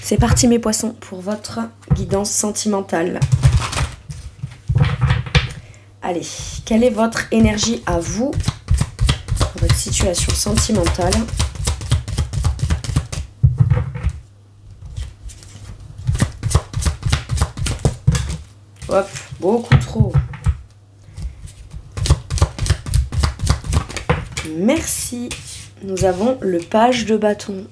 C'est parti mes poissons pour votre guidance sentimentale. Allez, quelle est votre énergie à vous, dans votre situation sentimentale ? Hop, beaucoup trop. Merci. Nous avons le page de bâton.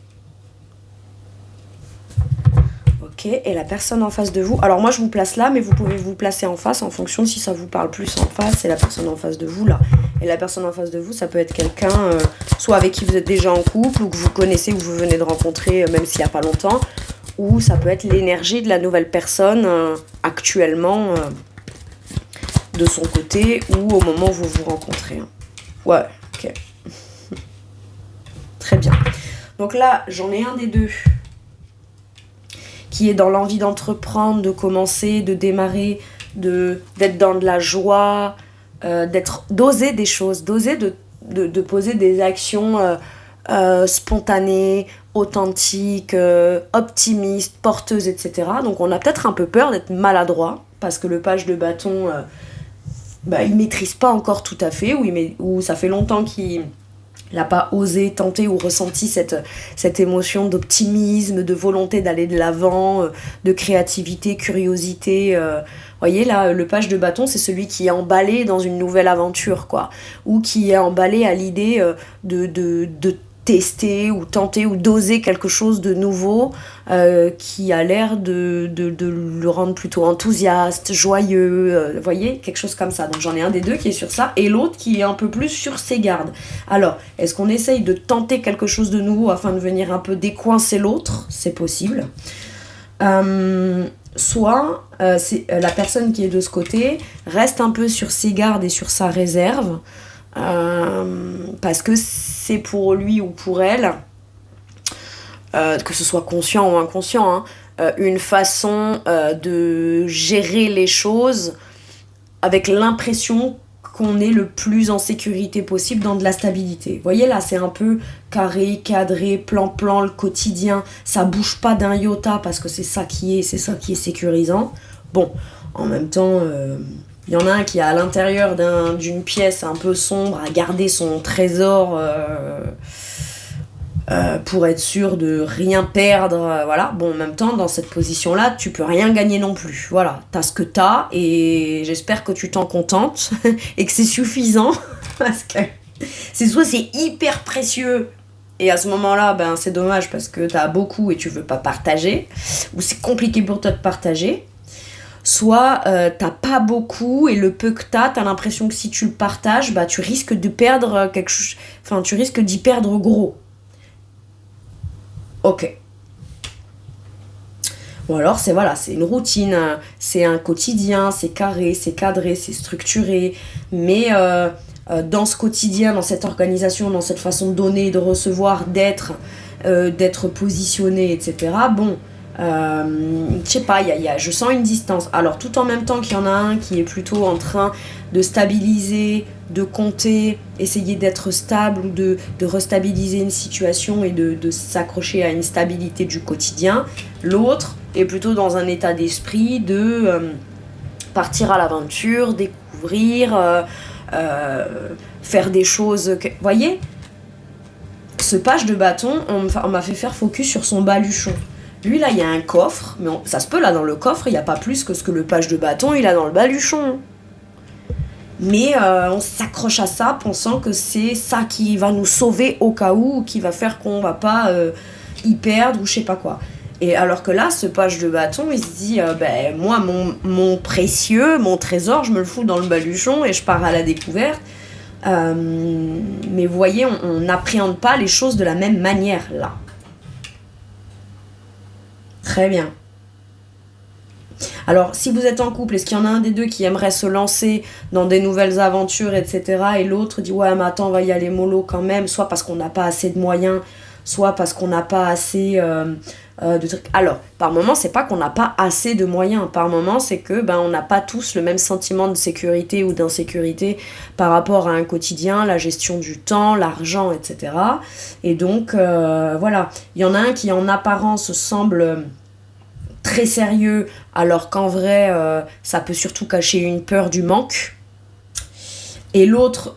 Ok, et la personne en face de vous. Alors moi je vous place là, mais vous pouvez vous placer en face en fonction de si ça vous parle plus en face. C'est la personne en face de vous là. Et la personne en face de vous, ça peut être quelqu'un, soit avec qui vous êtes déjà en couple, ou que vous connaissez, ou que vous venez de rencontrer, même s'il n'y a pas longtemps. Ou ça peut être l'énergie de la nouvelle personne actuellement de son côté, ou au moment où vous vous rencontrez. Ouais, ok. Très bien. Donc là, j'en ai un des deux qui est dans l'envie d'entreprendre, de commencer, de démarrer, d'être dans de la joie, d'oser des choses, d'oser de poser des actions spontanées, authentiques, optimistes, porteuses, etc. Donc on a peut-être un peu peur d'être maladroit, parce que le page de bâton, il maîtrise pas encore tout à fait, ou ça fait longtemps qu'il n'a pas osé tenter ou ressenti cette émotion d'optimisme, de volonté d'aller de l'avant, de créativité, curiosité. Voyez là, le page de bâton, c'est celui qui est emballé dans une nouvelle aventure, quoi, ou qui est emballé à l'idée de tester ou tenter ou d'oser quelque chose de nouveau qui a l'air de le rendre plutôt enthousiaste, joyeux, voyez, quelque chose comme ça. Donc j'en ai un des deux qui est sur ça et l'autre qui est un peu plus sur ses gardes. Alors, est-ce qu'on essaye de tenter quelque chose de nouveau afin de venir un peu décoincer l'autre ? C'est possible. Soit c'est la personne qui est de ce côté reste un peu sur ses gardes et sur sa réserve, parce que c'est pour lui ou pour elle, que ce soit conscient ou inconscient, une façon de gérer les choses avec l'impression qu'on est le plus en sécurité possible dans de la stabilité. Vous voyez là, c'est un peu carré, cadré, plan, le quotidien, ça bouge pas d'un iota parce que c'est ça qui est sécurisant. Bon, en même temps, il y en a un qui est à l'intérieur d'une pièce un peu sombre à garder son trésor pour être sûr de rien perdre, voilà. Bon, en même temps, dans cette position-là, tu peux rien gagner non plus. Voilà, t'as ce que t'as et j'espère que tu t'en contentes et que c'est suffisant parce que c'est hyper précieux et à ce moment-là, c'est dommage parce que t'as beaucoup et tu veux pas partager, ou c'est compliqué pour toi de partager. Soit t'as pas beaucoup et le peu que t'as l'impression que si tu le partages, tu risques de perdre quelque chose, enfin tu risques d'y perdre gros. Ok. Ou alors c'est une routine, c'est un quotidien, c'est carré, c'est cadré, c'est structuré, mais dans ce quotidien, dans cette organisation, dans cette façon de donner, de recevoir, d'être positionné, etc. Bon, je sais pas, je sens une distance. Alors tout en même temps qu'il y en a un qui est plutôt en train de stabiliser, de compter, essayer d'être stable ou de restabiliser une situation et de s'accrocher à une stabilité du quotidien. L'autre est plutôt dans un état d'esprit de partir à l'aventure, découvrir, faire des choses. Vous voyez, ce page de bâton, on m'a fait faire focus sur son baluchon. Lui, là, il y a un coffre, mais ça se peut, là, dans le coffre, il n'y a pas plus que ce que le page de bâton, il a dans le baluchon. Mais on s'accroche à ça, pensant que c'est ça qui va nous sauver au cas où, qui va faire qu'on va pas y perdre, ou je sais pas quoi. Et alors que là, ce page de bâton, il se dit, moi, mon précieux, mon trésor, je me le fous dans le baluchon et je pars à la découverte. Mais vous voyez, on n'appréhende pas les choses de la même manière, là. Très bien. Alors, si vous êtes en couple, est-ce qu'il y en a un des deux qui aimerait se lancer dans des nouvelles aventures, etc. et l'autre dit « Ouais, mais attends, on va y aller mollo quand même », soit parce qu'on n'a pas assez de moyens, soit parce qu'on n'a pas assez de trucs. Alors, par moment, c'est pas qu'on n'a pas assez de moyens. Par moment, c'est que on n'a pas tous le même sentiment de sécurité ou d'insécurité par rapport à un quotidien, la gestion du temps, l'argent, etc. Et donc, voilà. Il y en a un qui, en apparence, semble très sérieux, alors qu'en vrai, ça peut surtout cacher une peur du manque. Et l'autre,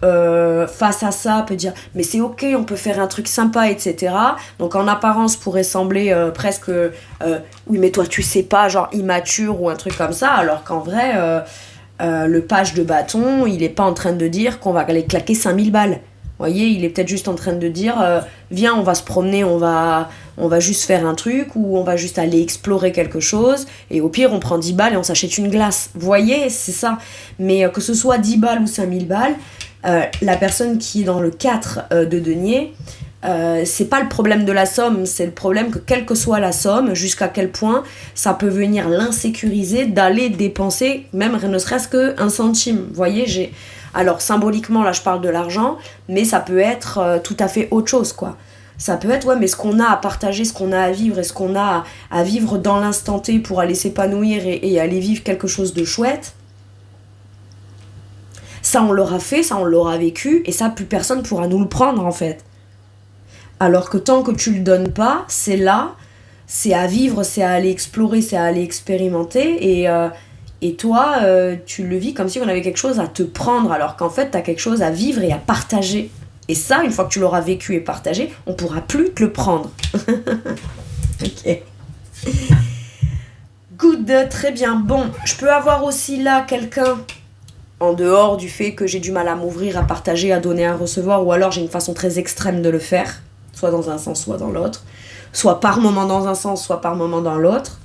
face à ça, peut dire « mais c'est ok, on peut faire un truc sympa, etc. » Donc en apparence, pourrait sembler presque « oui, mais toi, tu sais pas, genre immature ou un truc comme ça. » Alors qu'en vrai, le page de bâton, il est pas en train de dire qu'on va aller claquer 5000 balles. Vous voyez, il est peut-être juste en train de dire viens, on va se promener, on va juste faire un truc, ou on va juste aller explorer quelque chose, et au pire, on prend 10 balles et on s'achète une glace. Vous voyez, c'est ça. Mais que ce soit 10 balles ou 5000 balles, la personne qui est dans le 4 de denier, c'est pas le problème de la somme, c'est le problème que quelle que soit la somme, jusqu'à quel point ça peut venir l'insécuriser d'aller dépenser, même ne serait-ce qu'un centime. Vous voyez, alors symboliquement là je parle de l'argent, mais ça peut être tout à fait autre chose, quoi. Ça peut être mais ce qu'on a à partager, ce qu'on a à vivre, et ce qu'on a à vivre dans l'instant T pour aller s'épanouir et aller vivre quelque chose de chouette, ça on l'aura fait, ça on l'aura vécu, et ça plus personne pourra nous le prendre en fait. Alors que tant que tu le donnes pas, c'est là, c'est à vivre, c'est à aller explorer, c'est à aller expérimenter, et toi, tu le vis comme si on avait quelque chose à te prendre, alors qu'en fait, tu as quelque chose à vivre et à partager. Et ça, une fois que tu l'auras vécu et partagé, on ne pourra plus te le prendre. Ok. Good, très bien. Bon, je peux avoir aussi là quelqu'un, en dehors du fait que j'ai du mal à m'ouvrir, à partager, à donner, à recevoir, ou alors j'ai une façon très extrême de le faire, soit dans un sens, soit dans l'autre, soit par moment dans un sens, soit par moment dans l'autre.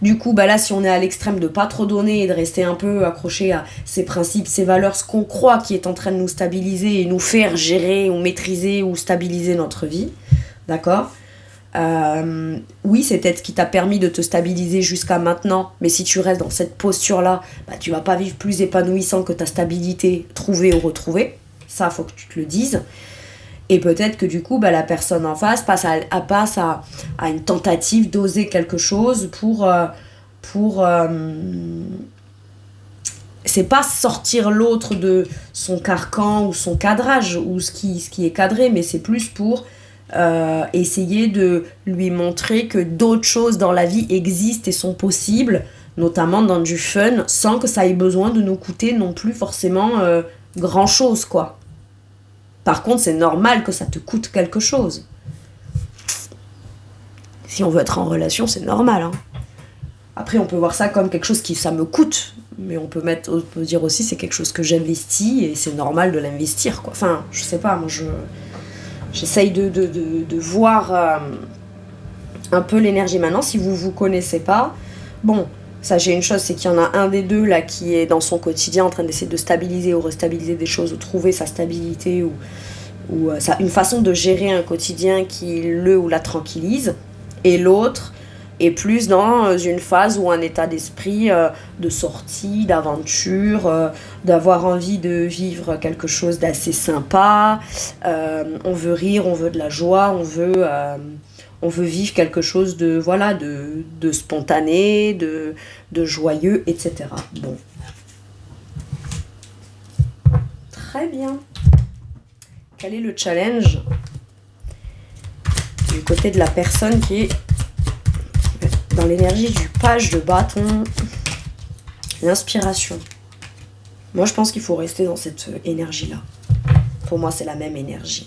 Du coup, là, si on est à l'extrême de pas trop donner et de rester un peu accroché à ses principes, ses valeurs, ce qu'on croit qui est en train de nous stabiliser et nous faire gérer ou maîtriser ou stabiliser notre vie, d'accord ? Oui, c'est peut-être ce qui t'a permis de te stabiliser jusqu'à maintenant, mais si tu restes dans cette posture-là, tu vas pas vivre plus épanouissant que ta stabilité trouvée ou retrouvée. Ça, faut que tu te le dises. Et peut-être que du coup, la personne en face passe à une tentative d'oser quelque chose pour c'est pas sortir l'autre de son carcan ou son cadrage ou ce qui est cadré, mais c'est plus pour essayer de lui montrer que d'autres choses dans la vie existent et sont possibles, notamment dans du fun, sans que ça ait besoin de nous coûter non plus forcément grand chose, quoi. Par contre, c'est normal que ça te coûte quelque chose. Si on veut être en relation, c'est normal, hein. Après, on peut voir ça comme quelque chose ça me coûte, mais on peut dire aussi c'est quelque chose que j'investis et c'est normal de l'investir, quoi. Enfin, je sais pas, moi j'essaye de voir un peu l'énergie maintenant. Si vous connaissez pas, bon, sachez une chose, c'est qu'il y en a un des deux là qui est dans son quotidien en train d'essayer de stabiliser ou restabiliser des choses, ou trouver sa stabilité, ou une façon de gérer un quotidien qui le ou la tranquillise, et l'autre est plus dans une phase ou un état d'esprit de sortie, d'aventure, d'avoir envie de vivre quelque chose d'assez sympa. On veut rire, on veut de la joie, on veut vivre quelque chose de spontané, de joyeux, etc. Bon. Très bien. Quel est le challenge du côté de la personne qui est dans l'énergie du page de bâton? L'inspiration. Moi, je pense qu'il faut rester dans cette énergie-là. Pour moi, c'est la même énergie.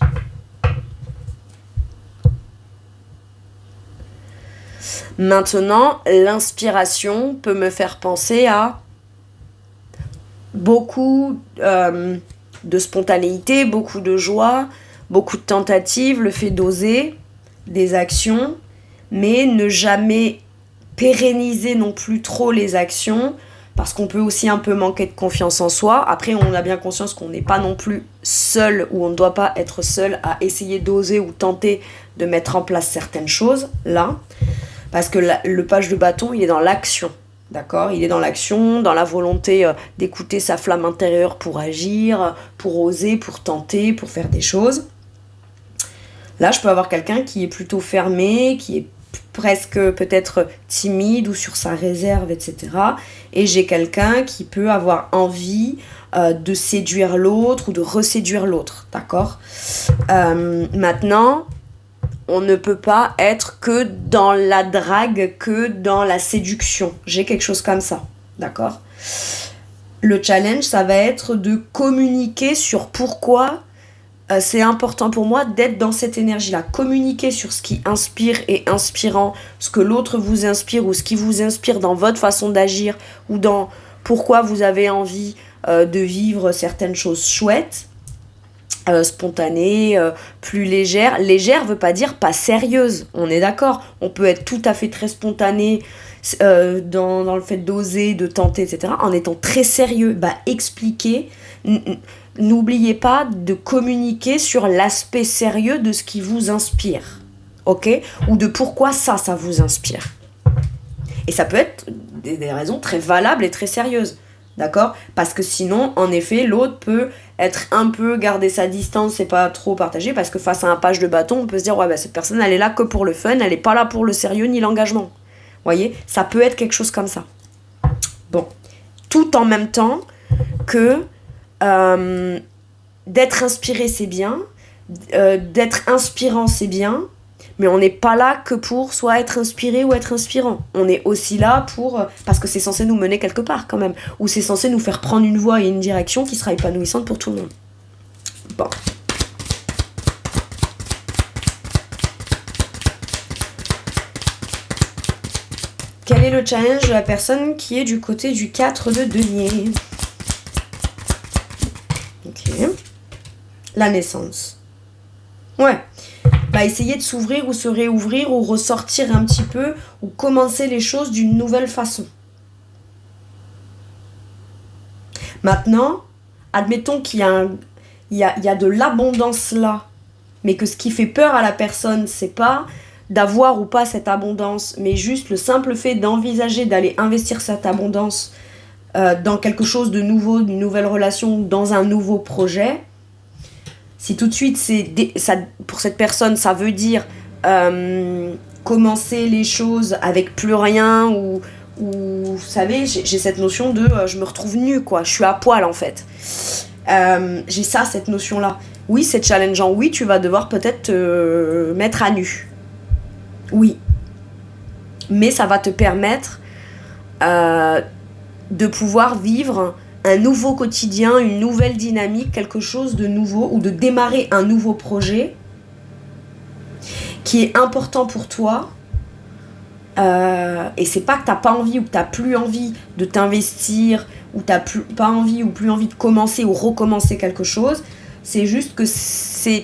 Maintenant, l'inspiration peut me faire penser à beaucoup de spontanéité, beaucoup de joie, beaucoup de tentatives, le fait d'oser des actions, mais ne jamais pérenniser non plus trop les actions, parce qu'on peut aussi un peu manquer de confiance en soi. Après, on a bien conscience qu'on n'est pas non plus seul, ou on ne doit pas être seul à essayer d'oser ou tenter de mettre en place certaines choses, là. Parce que le page de bâton, il est dans l'action, d'accord ? Il est dans l'action, dans la volonté d'écouter sa flamme intérieure pour agir, pour oser, pour tenter, pour faire des choses. Là, je peux avoir quelqu'un qui est plutôt fermé, qui est presque peut-être timide ou sur sa réserve, etc. Et j'ai quelqu'un qui peut avoir envie de séduire l'autre ou de reséduire l'autre, d'accord ? Maintenant, on ne peut pas être que dans la drague, que dans la séduction. J'ai quelque chose comme ça, d'accord ? Le challenge, ça va être de communiquer sur pourquoi c'est important pour moi d'être dans cette énergie-là. Communiquer sur ce qui inspire et inspirant, ce que l'autre vous inspire ou ce qui vous inspire dans votre façon d'agir ou dans pourquoi vous avez envie de vivre certaines choses chouettes, spontanées, plus légères. Légère veut pas dire pas sérieuse, on est d'accord. On peut être tout à fait très spontané dans le fait d'oser, de tenter, etc. en étant très sérieux. Expliquer... N'oubliez pas de communiquer sur l'aspect sérieux de ce qui vous inspire, ok ? Ou de pourquoi ça vous inspire. Et ça peut être des raisons très valables et très sérieuses, d'accord ? Parce que sinon, en effet, l'autre peut être un peu garder sa distance et pas trop partager, parce que face à un page de bâton, on peut se dire, cette personne, elle est là que pour le fun, elle est pas là pour le sérieux ni l'engagement. Vous voyez ? Ça peut être quelque chose comme ça. Bon. Tout en même temps que... d'être inspiré c'est bien, d'être inspirant c'est bien, mais on n'est pas là que pour soit être inspiré ou être inspirant. On est aussi là pour parce que c'est censé nous mener quelque part quand même, ou c'est censé nous faire prendre une voie et une direction qui sera épanouissante pour tout le monde. Bon. Quel est le challenge de la personne qui est du côté du 4 de denier ? Ok. La naissance. Ouais. Essayer de s'ouvrir ou se réouvrir ou ressortir un petit peu ou commencer les choses d'une nouvelle façon. Maintenant, admettons qu'il y a de l'abondance là, mais que ce qui fait peur à la personne, c'est pas d'avoir ou pas cette abondance, mais juste le simple fait d'envisager d'aller investir cette abondance dans quelque chose de nouveau, d'une nouvelle relation, dans un nouveau projet. Si tout de suite, ça, pour cette personne, ça veut dire commencer les choses avec plus rien ou vous savez, j'ai cette notion de je me retrouve nue, quoi. Je suis à poil, en fait. J'ai cette notion-là. Oui, c'est challengeant. Oui, tu vas devoir peut-être te mettre à nu. Oui. Mais ça va te permettre de pouvoir vivre un nouveau quotidien, une nouvelle dynamique, quelque chose de nouveau, ou de démarrer un nouveau projet qui est important pour toi. Et c'est pas que t'as pas envie ou que t'as plus envie de t'investir, ou t'as pas envie ou plus envie de commencer ou recommencer quelque chose. C'est juste que ça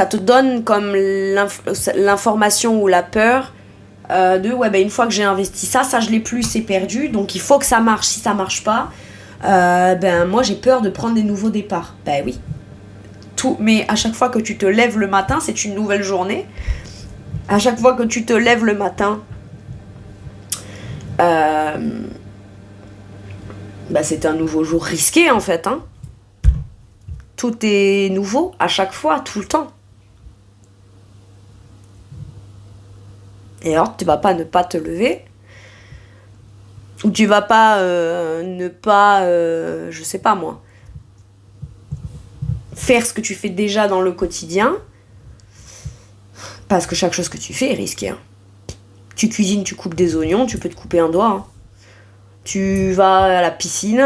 te donne comme l'information ou la peur de une fois que j'ai investi ça je l'ai plus, c'est perdu, donc il faut que ça marche. Si ça marche pas, moi j'ai peur de prendre des nouveaux départs. Oui, mais à chaque fois que tu te lèves le matin, c'est une nouvelle journée. À chaque fois que tu te lèves le matin, c'est un nouveau jour risqué en fait, hein. Tout est nouveau à chaque fois, tout le temps. Et alors, tu vas pas ne pas te lever, ou tu vas pas ne pas, je sais pas moi, faire ce que tu fais déjà dans le quotidien, parce que chaque chose que tu fais est risquée. Hein. Tu cuisines, tu coupes des oignons, tu peux te couper un doigt. Hein. Tu vas à la piscine,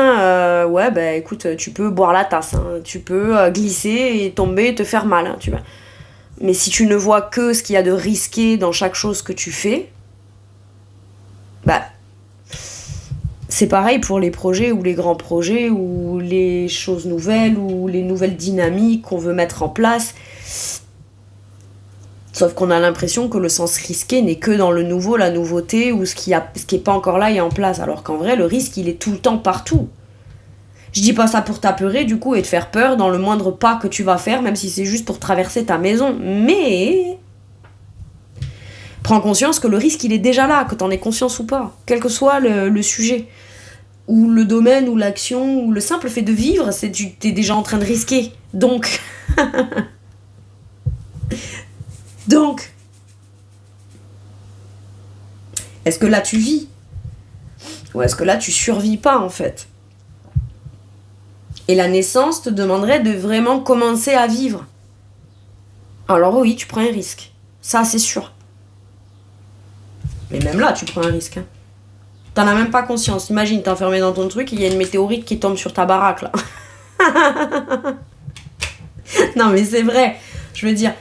écoute, tu peux boire la tasse, hein. Tu peux glisser et tomber et te faire mal, hein, tu vois. Mais si tu ne vois que ce qu'il y a de risqué dans chaque chose que tu fais, c'est pareil pour les projets ou les grands projets ou les choses nouvelles ou les nouvelles dynamiques qu'on veut mettre en place. Sauf qu'on a l'impression que le sens risqué n'est que dans le nouveau, la nouveauté ou ce qui est pas encore là et en place. Alors qu'en vrai, le risque, il est tout le temps partout. Je dis pas ça pour t'apeurer du coup et te faire peur dans le moindre pas que tu vas faire, même si c'est juste pour traverser ta maison. Mais prends conscience que le risque il est déjà là, que t'en aies conscience ou pas, quel que soit le sujet, ou le domaine, ou l'action, ou le simple fait de vivre, t'es déjà en train de risquer. Donc, est-ce que là tu vis ? Ou est-ce que là tu survis pas en fait ? Et la naissance te demanderait de vraiment commencer à vivre. Alors oui, tu prends un risque. Ça, c'est sûr. Mais même là, tu prends un risque. Hein. T'en as même pas conscience. Imagine, t'es enfermé dans ton truc et il y a une météorite qui tombe sur ta baraque, là. Non, mais c'est vrai. Je veux dire,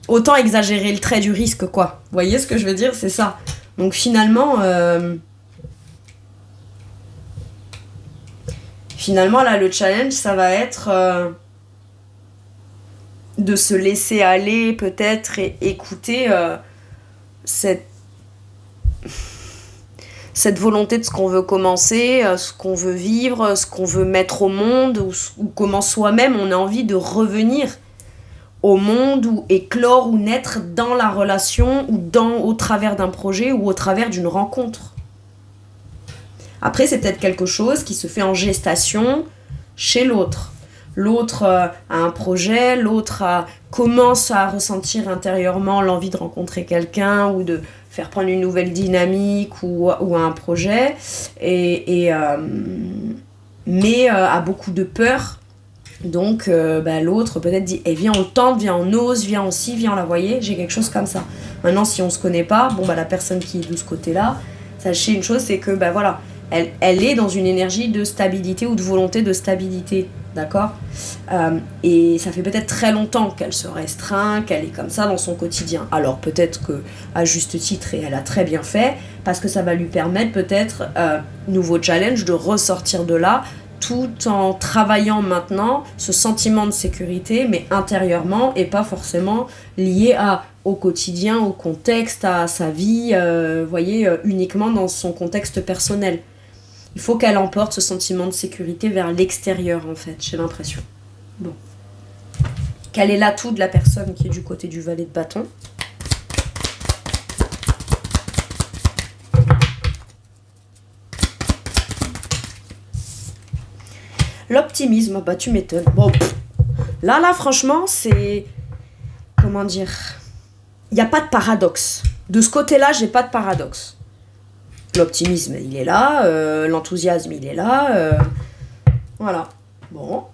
autant exagérer le trait du risque, quoi. Vous voyez ce que je veux dire? C'est ça. Donc finalement, là, le challenge, ça va être de se laisser aller, peut-être, et écouter cette volonté de ce qu'on veut commencer, ce qu'on veut vivre, ce qu'on veut mettre au monde, ou comment soi-même on a envie de revenir au monde, ou éclore, ou naître dans la relation, ou au travers d'un projet, ou au travers d'une rencontre. Après, c'est peut-être quelque chose qui se fait en gestation chez l'autre. L'autre a un projet, l'autre commence à ressentir intérieurement l'envie de rencontrer quelqu'un, ou de faire prendre une nouvelle dynamique ou un projet, mais a beaucoup de peur. Donc l'autre peut-être dit viens on tente, viens on ose, viens on ci, viens on la voyez, j'ai quelque chose comme ça. Maintenant si on se connaît pas, la personne qui est de ce côté-là, sachez une chose, c'est que voilà, elle est dans une énergie de stabilité ou de volonté de stabilité. D'accord, et ça fait peut-être très longtemps qu'elle se restreint, qu'elle est comme ça dans son quotidien. Alors peut-être que à juste titre, et elle a très bien fait, parce que ça va lui permettre peut-être, nouveau challenge, de ressortir de là, tout en travaillant maintenant ce sentiment de sécurité, mais intérieurement, et pas forcément lié au quotidien, au contexte, à sa vie, uniquement dans son contexte personnel. Il faut qu'elle emporte ce sentiment de sécurité vers l'extérieur, en fait, j'ai l'impression. Bon. Quel est l'atout de la personne qui est du côté du valet de bâton? L'optimisme, tu m'étonnes. Bon, là, franchement, c'est... Comment dire? Il n'y a pas de paradoxe. De ce côté-là, j'ai pas de paradoxe. L'optimisme, il est là, l'enthousiasme, il est là, voilà. Bon.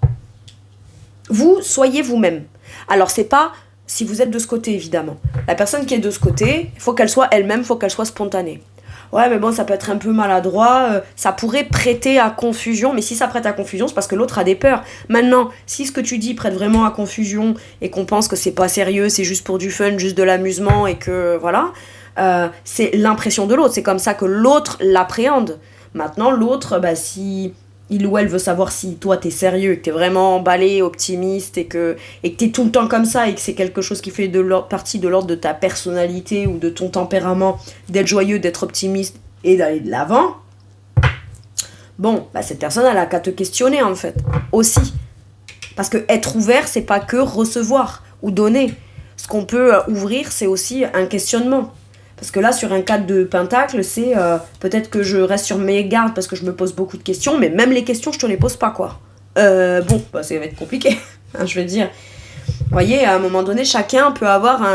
Vous, soyez vous-même. Alors, c'est pas si vous êtes de ce côté, évidemment. La personne qui est de ce côté, il faut qu'elle soit elle-même, il faut qu'elle soit spontanée. Ouais, mais bon, ça peut être un peu maladroit, ça pourrait prêter à confusion, mais si ça prête à confusion, c'est parce que l'autre a des peurs. Maintenant, si ce que tu dis prête vraiment à confusion, et qu'on pense que c'est pas sérieux, c'est juste pour du fun, juste de l'amusement, et que, voilà... c'est l'impression de l'autre, c'est comme ça que l'autre l'appréhende. Maintenant l'autre, si il ou elle veut savoir si toi t'es sérieux, que t'es vraiment emballé, optimiste, et que t'es tout le temps comme ça, et que c'est quelque chose qui fait partie de l'ordre de ta personnalité ou de ton tempérament, d'être joyeux, d'être optimiste et d'aller de l'avant, cette personne elle a qu'à te questionner en fait, aussi. Parce que être ouvert, c'est pas que recevoir ou donner. Ce qu'on peut ouvrir, c'est aussi un questionnement. Parce que là, sur un 4 de pentacle, c'est peut-être que je reste sur mes gardes parce que je me pose beaucoup de questions, mais même les questions, je te les pose pas, quoi. Ça va être compliqué, je veux dire. Vous voyez, à un moment donné, chacun peut avoir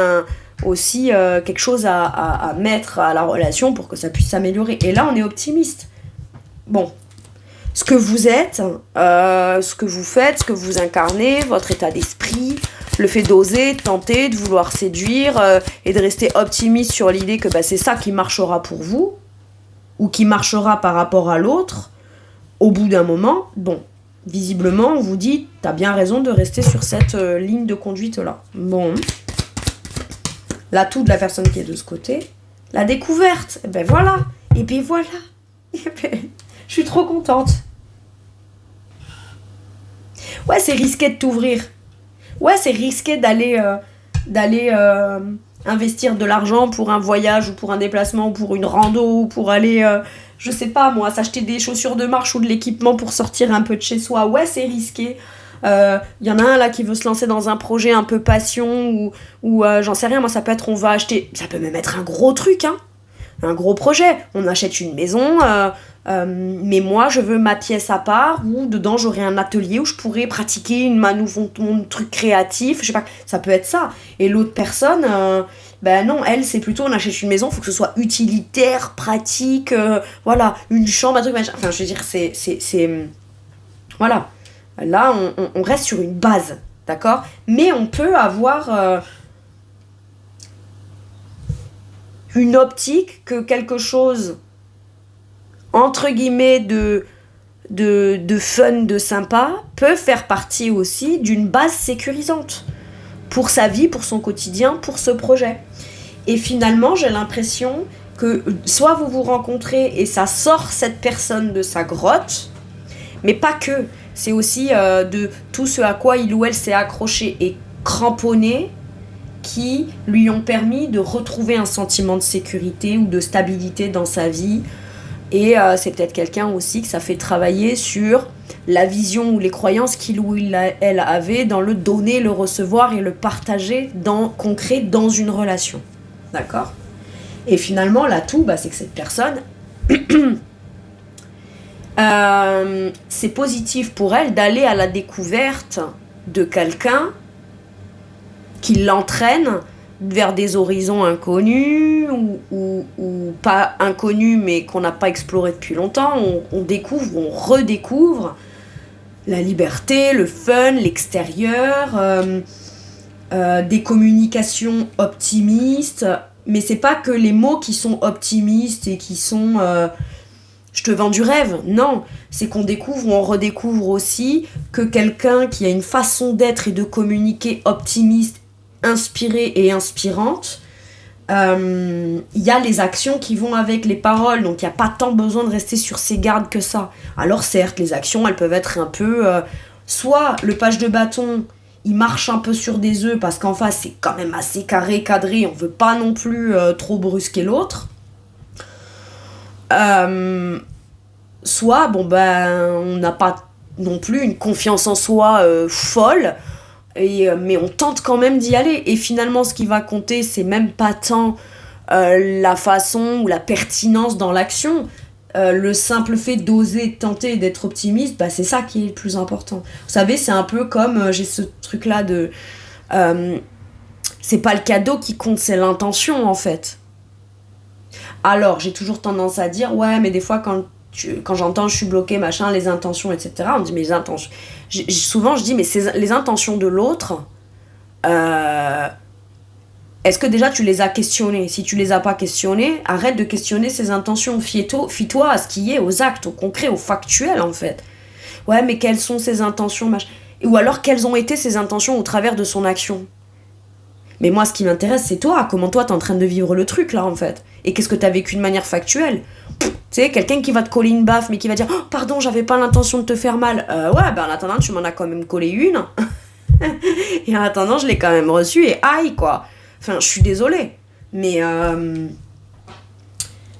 aussi quelque chose à mettre à la relation pour que ça puisse s'améliorer. Et là, on est optimiste. Bon. Ce que vous êtes, ce que vous faites, ce que vous incarnez, votre état d'esprit, le fait d'oser, de tenter, de vouloir séduire et de rester optimiste sur l'idée que c'est ça qui marchera pour vous ou qui marchera par rapport à l'autre, au bout d'un moment, visiblement, on vous dit t'as bien raison de rester sur cette ligne de conduite-là. Bon. L'atout de la personne qui est de ce côté, la découverte, voilà. Et puis voilà. Je suis trop contente. Ouais, c'est risqué de t'ouvrir. Ouais, c'est risqué d'aller investir de l'argent pour un voyage ou pour un déplacement ou pour une rando ou pour aller, je sais pas moi, s'acheter des chaussures de marche ou de l'équipement pour sortir un peu de chez soi. Ouais, c'est risqué. Y en a un là qui veut se lancer dans un projet un peu passion ou j'en sais rien, moi ça peut être on va acheter, ça peut même être un gros truc, hein. Un gros projet. On achète une maison, mais moi je veux ma pièce à part où dedans j'aurai un atelier où je pourrais pratiquer mon truc créatif, je sais pas, ça peut être ça. Et l'autre personne, non, elle c'est plutôt on achète une maison, faut que ce soit utilitaire, pratique, voilà, une chambre, un truc machin. Enfin je veux dire c'est voilà. Là on reste sur une base. d'accord ? Mais on peut avoir une optique que quelque chose, entre guillemets, de fun, de sympa, peut faire partie aussi d'une base sécurisante pour sa vie, pour son quotidien, pour ce projet. Et finalement, j'ai l'impression que soit vous vous rencontrez et ça sort cette personne de sa grotte, mais pas que. C'est aussi de tout ce à quoi il ou elle s'est accroché et cramponné qui lui ont permis de retrouver un sentiment de sécurité ou de stabilité dans sa vie. Et c'est peut-être quelqu'un aussi que ça fait travailler sur la vision ou les croyances qu'il ou elle avait dans le donner, le recevoir et le partager concret dans une relation. D'accord ? Et finalement, l'atout, c'est que cette personne, c'est positif pour elle d'aller à la découverte de quelqu'un qui l'entraîne vers des horizons inconnus ou pas inconnus mais qu'on n'a pas exploré depuis longtemps. On découvre, on redécouvre la liberté, le fun, l'extérieur, des communications optimistes. Mais c'est pas que les mots qui sont optimistes et qui sont je te vends du rêve. Non, c'est qu'on découvre ou on redécouvre aussi que quelqu'un qui a une façon d'être et de communiquer optimiste, inspirée et inspirante, il y a les actions qui vont avec les paroles, donc il n'y a pas tant besoin de rester sur ses gardes que ça. Alors certes, les actions, elles peuvent être un peu... soit le page de bâton, il marche un peu sur des œufs parce qu'en face, c'est quand même assez carré, cadré, on veut pas non plus trop brusquer l'autre. Soit, on n'a pas non plus une confiance en soi folle, mais on tente quand même d'y aller. Et finalement, ce qui va compter, c'est même pas tant la façon ou la pertinence dans l'action. Le simple fait d'oser tenter d'être optimiste, c'est ça qui est le plus important. Vous savez, c'est un peu comme, j'ai ce truc-là de... c'est pas le cadeau qui compte, c'est l'intention, en fait. Alors, j'ai toujours tendance à dire, ouais, mais des fois, quand j'entends je suis bloqué, machin, les intentions, etc., on me dit, mais les intentions... Souvent, je dis, mais les intentions de l'autre, est-ce que déjà tu les as questionnées ? Si tu les as pas questionnées, arrête de questionner ses intentions. Fie-toi à ce qui est, aux actes, au concret, au factuel, en fait. Ouais, mais quelles sont ses intentions, machin ? Ou alors, quelles ont été ses intentions au travers de son action ? Mais moi, ce qui m'intéresse, c'est toi. Comment toi, t'es en train de vivre le truc, là, en fait. Et qu'est-ce que t'as vécu de manière factuelle ? Tu sais, quelqu'un qui va te coller une baffe, mais qui va dire « Oh, pardon, j'avais pas l'intention de te faire mal. » Ouais, en attendant, tu m'en as quand même collé une. Et en attendant, je l'ai quand même reçue et aïe, quoi. Enfin, je suis désolée. Mais,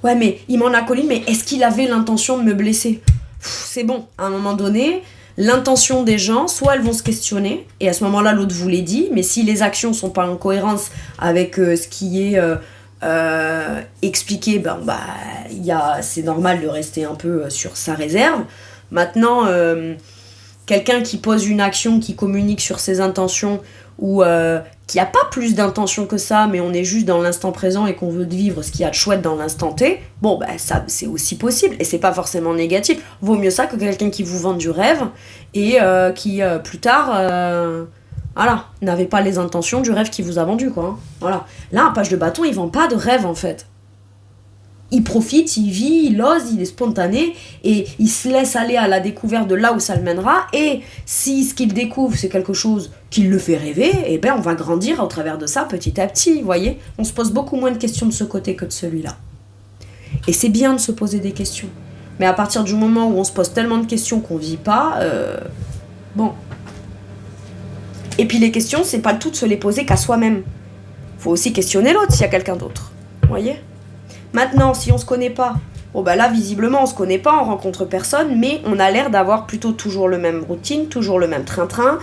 ouais, mais il m'en a collé une, mais est-ce qu'il avait l'intention de me blesser ? C'est bon, à un moment donné... L'intention des gens, soit elles vont se questionner, et à ce moment-là, l'autre vous les dit, mais si les actions sont pas en cohérence avec ce qui est expliqué, c'est normal de rester un peu sur sa réserve. Maintenant, quelqu'un qui pose une action, qui communique sur ses intentions, ou qui a pas plus d'intention que ça, mais on est juste dans l'instant présent et qu'on veut vivre ce qu'il y a de chouette dans l'instant T, ça c'est aussi possible, et c'est pas forcément négatif. Vaut mieux ça que quelqu'un qui vous vend du rêve, et qui plus tard, n'avait pas les intentions du rêve qu'il vous a vendu, quoi. Hein. Voilà. Là, un page de bâton, il vend pas de rêve, en fait. Il profite, il vit, il ose, il est spontané et il se laisse aller à la découverte de là où ça le mènera. Et si ce qu'il découvre, c'est quelque chose qui le fait rêver, on va grandir au travers de ça petit à petit, vous voyez. On se pose beaucoup moins de questions de ce côté que de celui-là. Et c'est bien de se poser des questions. Mais à partir du moment où on se pose tellement de questions qu'on vit pas, bon. Et puis les questions, c'est pas le tout de se les poser qu'à soi-même. Faut aussi questionner l'autre s'il y a quelqu'un d'autre, vous voyez. Maintenant, si on se connaît pas, là, visiblement, on se connaît pas, on rencontre personne, mais on a l'air d'avoir plutôt toujours le même routine, toujours le même train-train.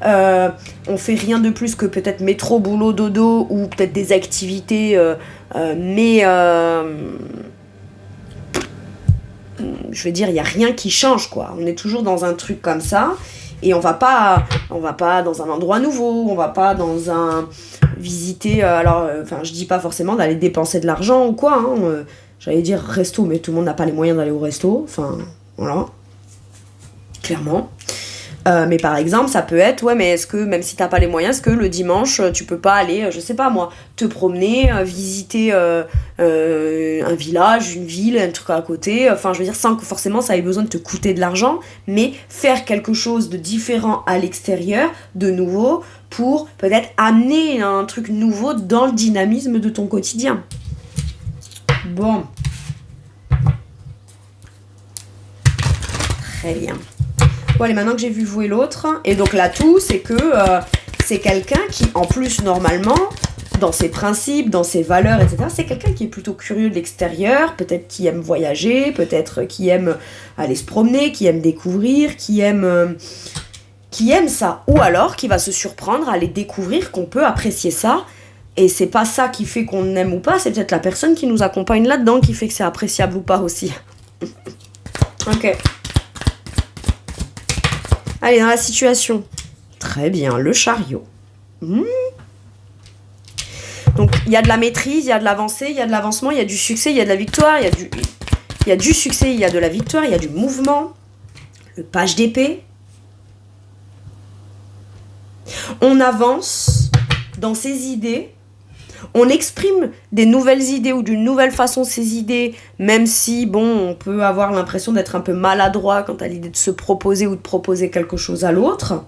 On fait rien de plus que peut-être métro, boulot, dodo, ou peut-être des activités, mais je veux dire, il y a rien qui change, quoi. On est toujours dans un truc comme ça, et on va pas dans un endroit nouveau, on va pas dans un... visiter, je dis pas forcément d'aller dépenser de l'argent ou quoi, hein, j'allais dire resto, mais tout le monde n'a pas les moyens d'aller au resto, voilà, clairement. Mais par exemple, ça peut être, ouais, mais est-ce que, même si t'as pas les moyens, est-ce que le dimanche, tu peux pas aller, je sais pas moi, te promener, visiter un village, une ville, un truc à côté, enfin, je veux dire, sans que forcément ça ait besoin de te coûter de l'argent, mais faire quelque chose de différent à l'extérieur, de nouveau, pour peut-être amener un truc nouveau dans le dynamisme de ton quotidien. Bon. Très bien. Bon, allez, maintenant que j'ai vu vous et l'autre, et donc l'atout, c'est que c'est quelqu'un qui, en plus, normalement, dans ses principes, dans ses valeurs, etc., c'est quelqu'un qui est plutôt curieux de l'extérieur, peut-être qui aime voyager, peut-être qui aime aller se promener, qui aime découvrir, qui aime ça, ou alors qui va se surprendre à aller découvrir qu'on peut apprécier ça, et c'est pas ça qui fait qu'on aime ou pas, c'est peut-être la personne qui nous accompagne là-dedans qui fait que c'est appréciable ou pas aussi. Ok. Allez, dans la situation. Très bien, le chariot. Donc, il y a de la maîtrise, il y a de l'avancée, il y a de l'avancement, il y a du succès, il y a de la victoire, il y a du succès, il y a de la victoire, il y a du mouvement. Le page d'épée. On avance dans ses idées. On exprime des nouvelles idées ou d'une nouvelle façon ces idées, même si, bon, on peut avoir l'impression d'être un peu maladroit quant à l'idée de se proposer ou de proposer quelque chose à l'autre.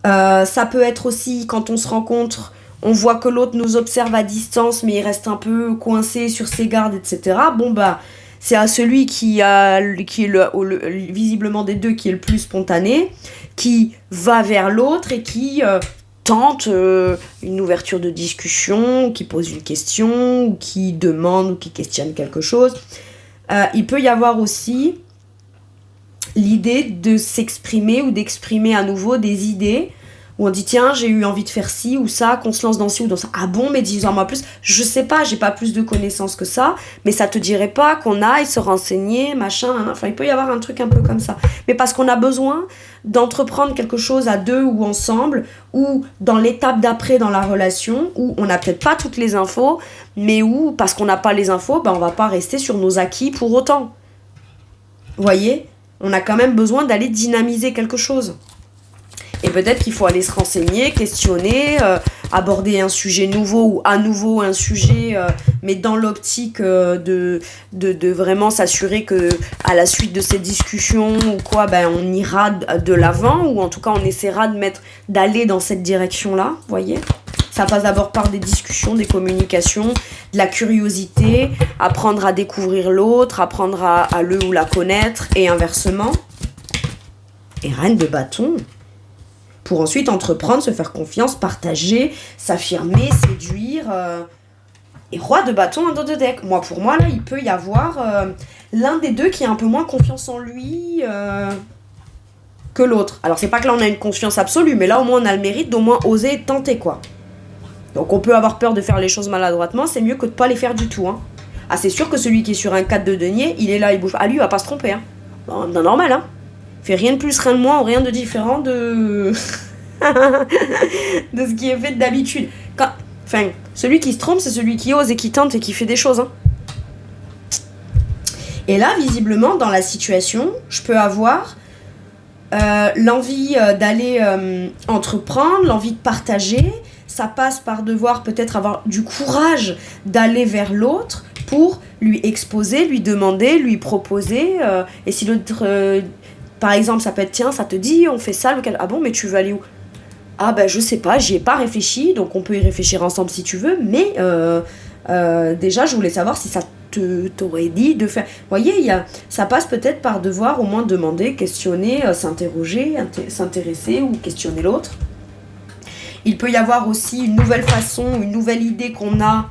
Ça peut être aussi, quand on se rencontre, on voit que l'autre nous observe à distance, mais il reste un peu coincé sur ses gardes, etc. Bon, bah, c'est à celui qui est visiblement des deux qui est le plus spontané, qui va vers l'autre et qui tente une ouverture de discussion, qui pose une question, ou qui demande ou qui questionne quelque chose. Il peut y avoir aussi l'idée de s'exprimer ou d'exprimer à nouveau des idées où on dit tiens j'ai eu envie de faire ci ou ça, qu'on se lance dans ci ou dans ça. Ah bon, mais dis-en-moi plus. Je sais pas, j'ai pas plus de connaissances que ça, mais ça te dirait pas qu'on aille se renseigner, machin, enfin il peut y avoir un truc un peu comme ça. Mais parce qu'on a besoin d'entreprendre quelque chose à deux ou ensemble, ou dans l'étape d'après dans la relation, où on n'a peut-être pas toutes les infos, mais où, parce qu'on n'a pas les infos, ben on va pas rester sur nos acquis pour autant. Vous voyez ? On a quand même besoin d'aller dynamiser quelque chose. Et peut-être qu'il faut aller se renseigner, questionner, aborder un sujet nouveau ou à nouveau un sujet, mais dans l'optique de vraiment s'assurer que à la suite de ces discussions ou quoi, ben on ira de l'avant, ou en tout cas on essaiera d'aller dans cette direction-là, vous voyez ? Ça passe d'abord par des discussions, des communications, de la curiosité, apprendre à découvrir l'autre, apprendre à le ou la connaître, et inversement. Et reine de bâton, pour ensuite entreprendre, se faire confiance, partager, s'affirmer, séduire. Et roi de bâton, un dos de deck. Pour moi, là, il peut y avoir l'un des deux qui a un peu moins confiance en lui que l'autre. Alors, c'est pas que là, on a une confiance absolue, mais là, au moins, on a le mérite d'au moins oser tenter, quoi. Donc, on peut avoir peur de faire les choses maladroitement, c'est mieux que de pas les faire du tout, hein. Ah, c'est sûr que celui qui est sur un 4 de denier, il est là, il bouge. Ah, lui, il va pas se tromper, hein. Bon, normal, hein. Fait rien de plus, rien de moins, ou rien de différent de de ce qui est fait d'habitude. Enfin, celui qui se trompe, c'est celui qui ose et qui tente et qui fait des choses. Hein. Et là, visiblement, dans la situation, je peux avoir l'envie d'aller entreprendre, l'envie de partager. Ça passe par devoir peut-être avoir du courage d'aller vers l'autre pour lui exposer, lui demander, lui proposer. Et si l'autre... par exemple, ça peut être, tiens, ça te dit, on fait ça, lequel... Ah bon, mais tu veux aller où ? Ah ben, je sais pas, j'y ai pas réfléchi, donc on peut y réfléchir ensemble si tu veux, mais déjà, je voulais savoir si ça t'aurait dit de faire... Vous voyez, ça passe peut-être par devoir au moins demander, questionner, s'interroger, s'intéresser ou questionner l'autre. Il peut y avoir aussi une nouvelle façon, une nouvelle idée qu'on a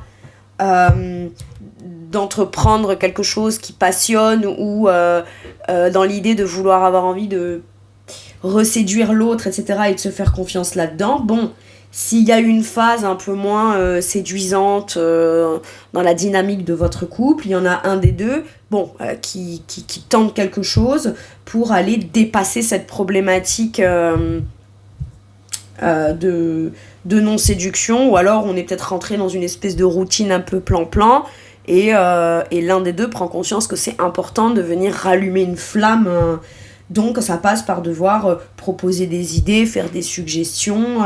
d'entreprendre quelque chose qui passionne ou dans l'idée de vouloir avoir envie de reséduire l'autre, etc. et de se faire confiance là-dedans. Bon, s'il y a une phase un peu moins séduisante dans la dynamique de votre couple, il y en a un des deux qui tente quelque chose pour aller dépasser cette problématique de non-séduction, ou alors on est peut-être rentré dans une espèce de routine un peu plan-plan, et l'un des deux prend conscience que c'est important de venir rallumer une flamme Donc ça passe par devoir proposer des idées, faire des suggestions,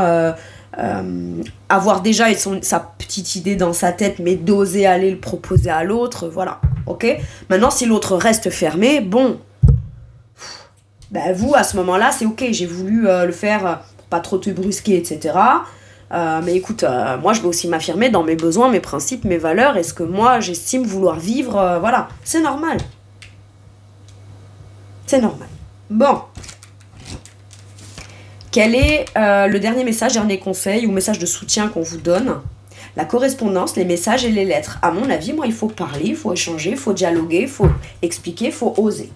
avoir déjà sa petite idée dans sa tête, mais d'oser aller le proposer à l'autre, voilà, ok. Maintenant, si l'autre reste fermé, bon, ben vous, à ce moment-là, c'est ok, j'ai voulu le faire pour pas trop te brusquer, etc. Mais écoute, moi, je vais aussi m'affirmer dans mes besoins, mes principes, mes valeurs, et ce que moi, j'estime vouloir vivre, voilà, c'est normal. C'est normal. Bon. Quel est le dernier message, dernier conseil ou message de soutien qu'on vous donne ? La correspondance, les messages et les lettres. À mon avis, moi, il faut parler, il faut échanger, il faut dialoguer, il faut expliquer, il faut oser.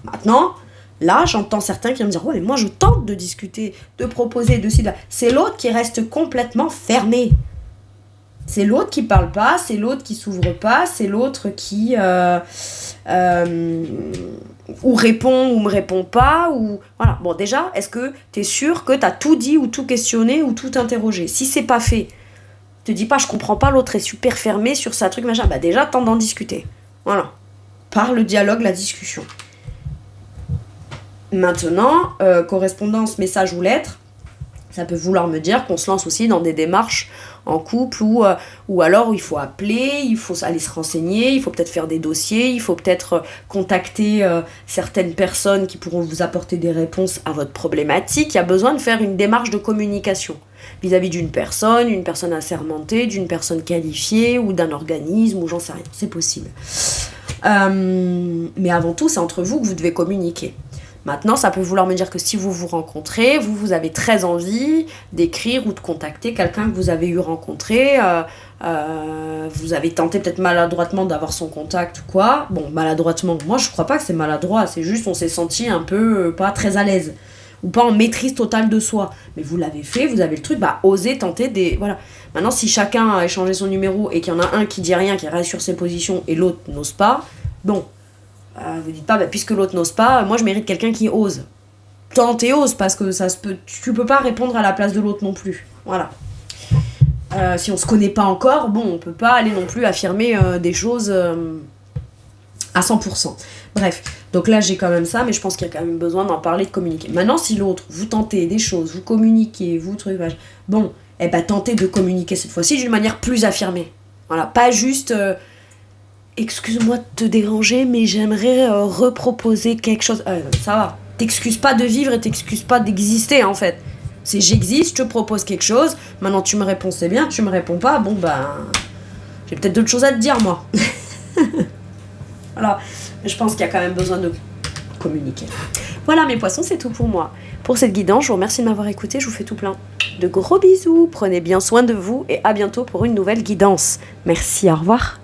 Maintenant, là, j'entends certains qui vont me dire « Ouais, mais moi, je tente de discuter, de proposer, de ci, de là. » C'est l'autre qui reste complètement fermé. C'est l'autre qui parle pas, c'est l'autre qui s'ouvre pas, c'est l'autre qui ou répond ou me répond pas, ou voilà. Bon, déjà, est-ce que t'es sûr que t'as tout dit ou tout questionné ou tout interrogé ? Si c'est pas fait, te dis pas je comprends pas, l'autre est super fermé sur sa truc machin. Bah déjà, tente d'en discuter. Voilà. Par le dialogue, la discussion. Maintenant, correspondance, message ou lettre, ça peut vouloir me dire qu'on se lance aussi dans des démarches en couple ou alors il faut appeler, il faut aller se renseigner, il faut peut-être faire des dossiers, il faut peut-être contacter certaines personnes qui pourront vous apporter des réponses à votre problématique. Il y a besoin de faire une démarche de communication vis-à-vis d'une personne assermentée, d'une personne qualifiée ou d'un organisme ou j'en sais rien, c'est possible. Mais avant tout, c'est entre vous que vous devez communiquer. Maintenant, ça peut vouloir me dire que si vous vous rencontrez, vous avez très envie d'écrire ou de contacter quelqu'un que vous avez eu rencontré. Vous avez tenté peut-être maladroitement d'avoir son contact ou quoi. Bon, maladroitement, moi je crois pas que c'est maladroit, c'est juste on s'est senti un peu pas très à l'aise. Ou pas en maîtrise totale de soi. Mais vous l'avez fait, vous avez le truc, bah osez tenter des... Voilà. Maintenant, si chacun a échangé son numéro et qu'il y en a un qui dit rien, qui reste sur ses positions et l'autre n'ose pas, bon... vous dites pas, bah, puisque l'autre n'ose pas, moi je mérite quelqu'un qui ose. Tente et ose, parce que tu peux pas répondre à la place de l'autre non plus. Voilà. Si on se connaît pas encore, bon, on peut pas aller non plus affirmer des choses à 100%. Bref, donc là j'ai quand même ça, mais je pense qu'il y a quand même besoin d'en parler, de communiquer. Maintenant, si l'autre, vous tentez des choses, vous communiquez, vous truc, bon, eh ben tentez de communiquer cette fois-ci d'une manière plus affirmée. Voilà, pas juste... excuse-moi de te déranger, mais j'aimerais reproposer quelque chose. Ça va. T'excuses pas de vivre et t'excuses pas d'exister, en fait. C'est j'existe, je te propose quelque chose, maintenant tu me réponds, c'est bien, tu me réponds pas, bon ben... j'ai peut-être d'autres choses à te dire, moi. Voilà. Je pense qu'il y a quand même besoin de communiquer. Voilà, mes poissons, c'est tout pour moi. Pour cette guidance, je vous remercie de m'avoir écouté, je vous fais tout plein de gros bisous. Prenez bien soin de vous et à bientôt pour une nouvelle guidance. Merci, au revoir.